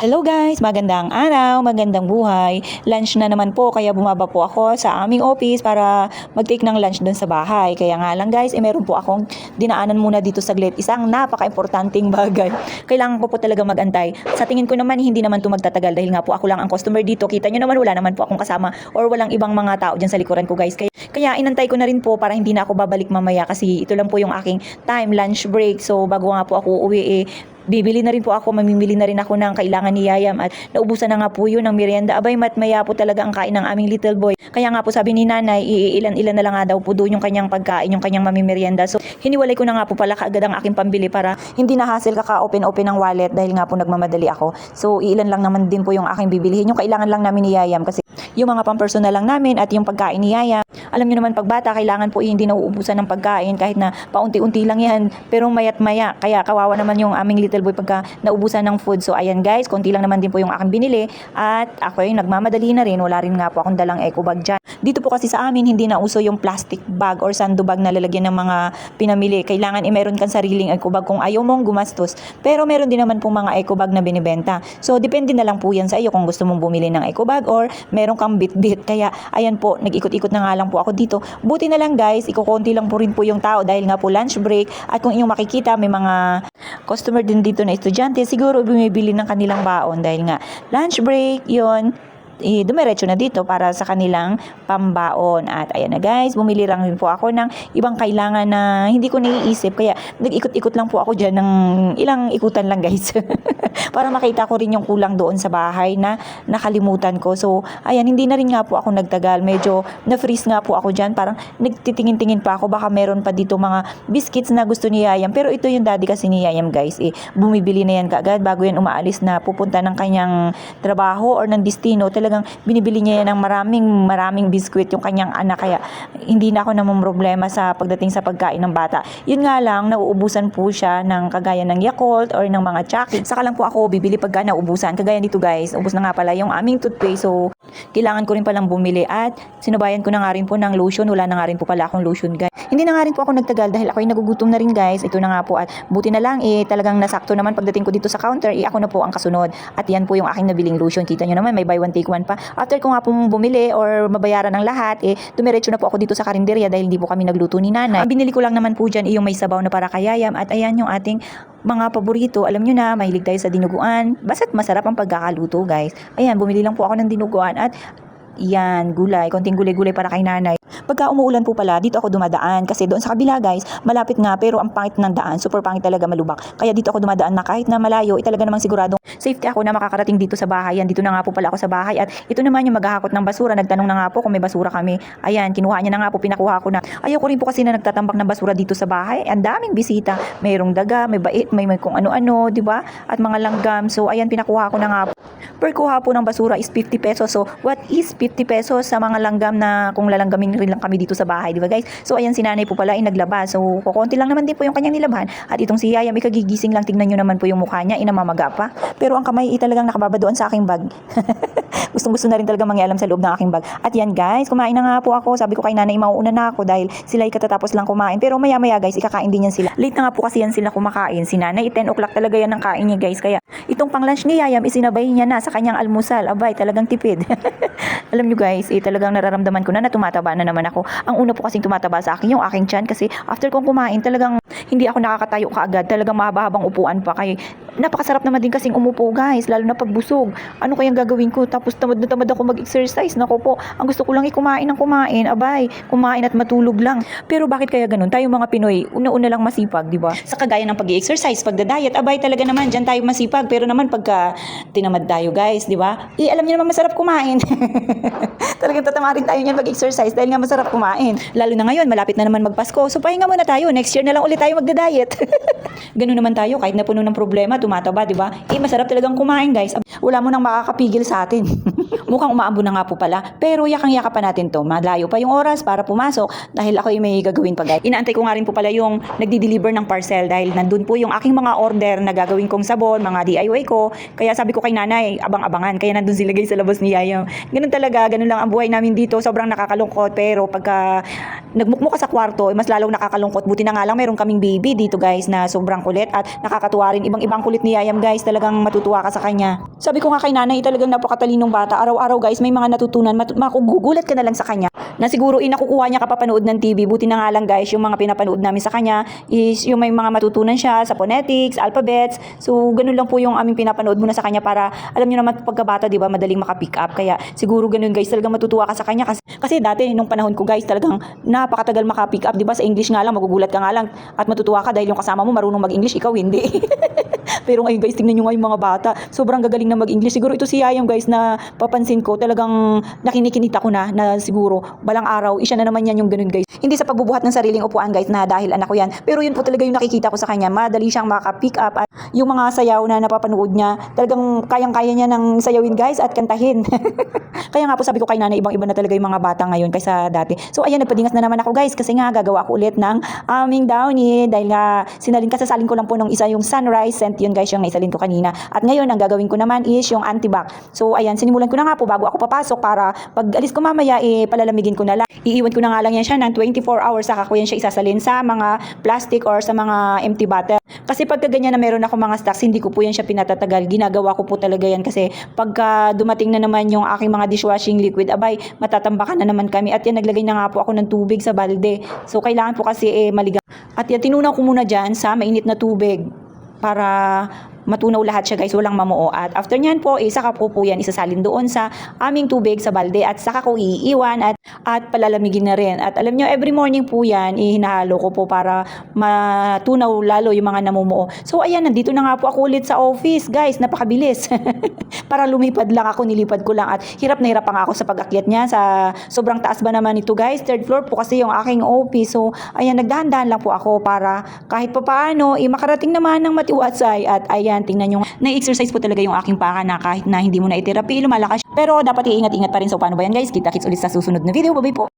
Hello guys, magandang araw, magandang buhay. Lunch na naman po kaya bumaba po ako sa aming office para mag-take ng lunch doon sa bahay. Kaya nga lang guys, meron po akong dinaanan muna dito saglit. Isang napaka-importanting bagay. Kailangan ko po talaga mag-antay. Sa tingin ko naman hindi naman to magtatagal dahil nga po ako lang ang customer dito. Kita nyo naman wala naman po akong kasama or walang ibang mga tao dyan sa likuran ko guys. Kaya inantay ko na rin po para hindi na ako babalik mamaya kasi ito lang po yung aking time, lunch break. So bago nga po ako uwi bibili na rin po ako, mamimili na rin ako ng kailangan ni Yayam at naubusan na nga po yun ng merienda. Abay, matmaya po talaga ang kain ng aming little boy. Kaya nga po sabi ni nanay, ilan-ilan na lang nga daw po doon yung kanyang pagkain, yung kanyang mamimerienda. So, hiniwalay ko na nga po pala kaagad ang aking pambili para hindi na hassle kaka-open-open ng wallet dahil nga po nagmamadali ako. So, ilan lang naman din po yung aking bibilihin. Yung kailangan lang namin ni Yayam kasi yung mga pampersonal lang namin at yung pagkain ni Yayam. Alam niyo naman pag bata, kailangan po hindi nauubusan ng pagkain kahit na paunti-unti lang yan. Pero mayat maya, kaya kawawa naman yung aming little boy pagka naubusan ng food. So ayan guys, konti lang naman din po yung aking binili at ako yung nagmamadali na rin. Wala rin nga po akong dalang eco bag dyan. Dito po kasi sa amin, hindi na uso yung plastic bag or sando bag na lalagyan ng mga pinamili. Kailangan meron kang sariling eco bag kung ayaw mong gumastos. Pero meron din naman po mga eco bag na binibenta. So depende na lang po yan sa iyo kung gusto mong bumili ng eco bag or meron kang bit-bit. Kaya ayan po, nag-ikot-ikot na nga lang po ako dito. Buti na lang guys, ikukunti lang po rin po yung tao dahil nga po lunch break at kung inyong makikita may mga customer din dito na estudyante, siguro bumibili ng kanilang baon dahil nga lunch break yon, dumiretso na dito para sa kanilang pambaon. At ayan na guys, bumili lang rin po ako ng ibang kailangan na hindi ko naiisip kaya nag-ikot-ikot lang po ako dyan ng ilang ikutan lang guys para makita ko rin yung kulang doon sa bahay na nakalimutan ko. So ayan, hindi na rin nga po ako nagtagal, medyo na-freeze nga po ako dyan, parang nagtitingin-tingin pa ako baka meron pa dito mga biscuits na gusto ni Yayam. Pero ito yung daddy kasi ni Yayam guys, bumibili na yan kaagad bago yan umaalis na pupunta ng kanyang trabaho or ng destino. Talagang binibili niya yan ng maraming biskwit yung kanyang anak, kaya hindi na ako namang problema sa pagdating sa pagkain ng bata. Yun nga lang, nauubusan po siya ng kagaya ng Yakult or ng mga chocolate. Saka lang po ako bibili pagka nauubusan. Kagaya dito guys, ubos na nga pala yung aming toothpaste. So kailangan ko rin palang bumili at sinubayan ko na nga rin po ng lotion. Wala na nga rin po pala akong lotion guys. Hindi na nga rin po ako nagtagal dahil ako ay nagugutom na rin guys. Ito na nga po at buti na lang talagang nasakto naman pagdating ko dito sa counter, ako na po ang kasunod. At yan po yung aking nabiling lotion. Kita nyo naman may buy one take one pa. After ko nga pong bumili or mabayaran ng lahat, dumiretso na po ako dito sa karinderya dahil hindi po kami nagluto ni nanay. Ang binili ko lang naman po dyan yung may sabaw na para kay Yayam at ayan yung ating mga paborito. Alam nyo na, mahilig tayo sa dinuguan. Basta't masarap ang pagkakaluto guys. Ayan, bumili lang po ako ng dinuguan at yan, gulay, konting gulay-gulay para kay nanay. Pagka umuulan po pala, dito ako dumadaan kasi doon sa kabila guys, malapit nga pero ang pangit ng daan, super pangit talaga, malubak. Kaya dito ako dumadaan na kahit na malayo, talaga namang siguradong safety ako na makakarating dito sa bahay. Yan, dito na nga po pala ako sa bahay at ito naman yung maghahakot ng basura. Nagtanong na nga po kung may basura kami. Ayan, kinuha niya na nga po, pinakuha ko na. Ayaw ko rin po kasi na nagtatambak ng basura dito sa bahay. Ang daming bisita, mayroong daga, may bait, may kung ano-ano, di ba? At mga langgam. So ayan, pinakuha ko na nga po. Per kuha po ng basura is 50 pesos. So what is 50 pesos sa mga langgam na kung lalanggamin rin lang kami dito sa bahay, di ba guys? So ayan, si nanay po pala ay naglabas. So kukunti lang naman din po yung kanyang nilabhan. At itong si Yayam, kagigising lang, tignan nyo naman po yung mukha niya, inamamaga pa. Pero ang kamay talagang nakababa doon sa aking bag. Gustong-gusto na rin talaga mangialam sa loob ng aking bag. At yan guys, kumain na nga po ako. Sabi ko kay nanay, mauuna na ako dahil sila ay katatapos lang kumain. Pero maya-maya guys, ikakain din yan sila. Late na nga po kasi yan sila kumakain. Si nanay, 10 o'clock talaga yan ang kain niya guys. Kaya itong pang lunch ni Yayam, isinabay niya na sa kanyang almusal. Abay, talagang tipid. Alam nyo guys, talagang nararamdaman ko na tumataba na naman ako. Ang una po kasing tumataba sa akin, yung aking tiyan. Kasi after kong kumain, talagang hindi ako nakakatayo kaagad. Talagang mahaba-habang upuan pa. Kaya napakasarap naman din kasing umupo guys, lalo na pagbusog. Ano kayang gagawin ko? Tapos tamad na tamad ako mag-exercise. Nako po, ang gusto ko lang kumain ng kumain. Abay, kumain at matulog lang. Pero bakit kaya ganun? Tayo mga Pinoy, una-una lang masipag, di ba? Sa kagaya ng pag-exercise, pagda-diet, abay talaga naman, dyan tayo masipag. Pero naman pagka tinamad tayo guys, di ba? Alam niyo naman masarap kumain. Talagang tatamarin tayo niyan mag-exercise dahil nga masarap kumain. Lalo na ngayon, malapit na naman magpasko. So pahinga muna tayo. Next year na lang ulit tayo magda-diet. Ganun naman tayo, kahit na puno ng problema, tumataba, di ba? Masarap talagang kumain guys. Wala mo nang makakapigil sa atin. Mukhang umaambon na nga po pala. Pero yakang-yaka pa natin to. Malayo pa yung oras para pumasok dahil ako ay may gagawin pa guys. Inaantay ko nga rin po pala yung nagdi-deliver ng parcel dahil nandun po yung aking mga order na gagawin kong sabon, mga DIY ko. Kaya sabi ko kay nanay, abang-abangan. Kaya nandun sila guys sa labas ni Yayam. Ganun talaga, ganun lang ang buhay namin dito. Sobrang nakakalungkot. Pero pagka nagmukmuk ka sa kwarto, mas lalong nakakalungkot. Buti na nga lang meron kaming baby dito guys na sobrang kulit at nakakatuwa rin. Ibang-ibang kulit ni Yayam guys. Talagang matutuwa ka sa kanya. Sabi ko nga kay nanay, talagang napakatalinong bata. Araw-araw guys, may mga natutunan. Makugugulat ka na lang sa kanya. Na siguro nakukuha niya kapapanood ng TV. Buti na nga lang guys, yung mga pinapanood namin sa kanya is yung may mga matutunan siya sa phonetics, alphabets. So, ganun lang po yung aming pinapanood muna sa kanya para alam niyo naman pagkabata, 'di ba, madaling maka-pick up. Kaya siguro ganun guys, talagang matutuwa ka sa kanya kasi dati nung panahon ko guys, talagang napakatagal maka-pick up, 'di ba? Sa English nga lang magugulat ka nga lang at matutuwa ka dahil yung kasama mo marunong mag-English, ikaw hindi. Pero ngayon guys, tingnan nyo nga yung mga bata. Sobrang gagaling na mag-English. Siguro ito si Yayam guys na papansin ko, talagang nakinikinita ko na siguro balang araw, isya na naman yan yung ganun guys. Hindi sa pagbubuhat ng sariling upuan guys na dahil anak ko yan. Pero yun po talaga yung nakikita ko sa kanya. Madali siyang maka-pick up at yung mga sayaw na napapanood niya, talagang kayang-kaya niya ng sayawin guys at kantahin. Kaya nga po sabi ko kay nanay, ibang-iba na talaga yung mga bata ngayon kaysa dati. So ayan, nagpadingas na naman ako guys kasi nga gagawa ko ulit ng aming downy dahil nga kasasalin ko lang po nung isa yung sunrise scent yun guys yung naisalin ko kanina. At ngayon ang gagawin ko naman is yung antibac. So ayan, sinimulan ko na nga po bago ako papasok para pag alis ko mamaya palalamigin ko na lang. Iiwan ko na nga lang yan siya ng 24 hours saka ko yan siya isasalin sa mga plastic or sa mga empty bottle. Kasi pagka ganyan na meron ako mga stocks, hindi ko po yan siya pinatatagal. Ginagawa ko po talaga yan kasi pagka dumating na naman yung aking mga dishwashing liquid, abay, matatambakan na naman kami. At yan, naglagay na nga po ako ng tubig sa balde. So, kailangan po kasi maligamgam. At yan, tinunaw ko muna dyan sa mainit na tubig para matunaw lahat siya guys, walang mamuo. At after nyan po, saka ko po yan isasalin doon sa aming tubig sa balde at saka ko iiwan at palalamigin na rin. At alam nyo, every morning po yan, hinahalo ko po para matunaw lalo yung mga namumuo. So ayan, nandito na nga po ako ulit sa office guys, napakabilis. Para lumipad lang ako, nilipad ko lang at hirap na hirap pa nga ako sa pag-akyat niya. Sa sobrang taas ba naman ito guys, third floor po kasi yung aking office. So ayan, nagdahan-dahan lang po ako para kahit pa paano, makarating naman ng matiwatsay. At ayan, tingnan nyo, na-exercise po talaga yung aking paka na kahit na hindi mo na i-therapy, lumalakas. Pero dapat iingat-ingat pa rin. So paano ba yan guys? Kita-kits ulit sa susunod na video. Bye-bye po.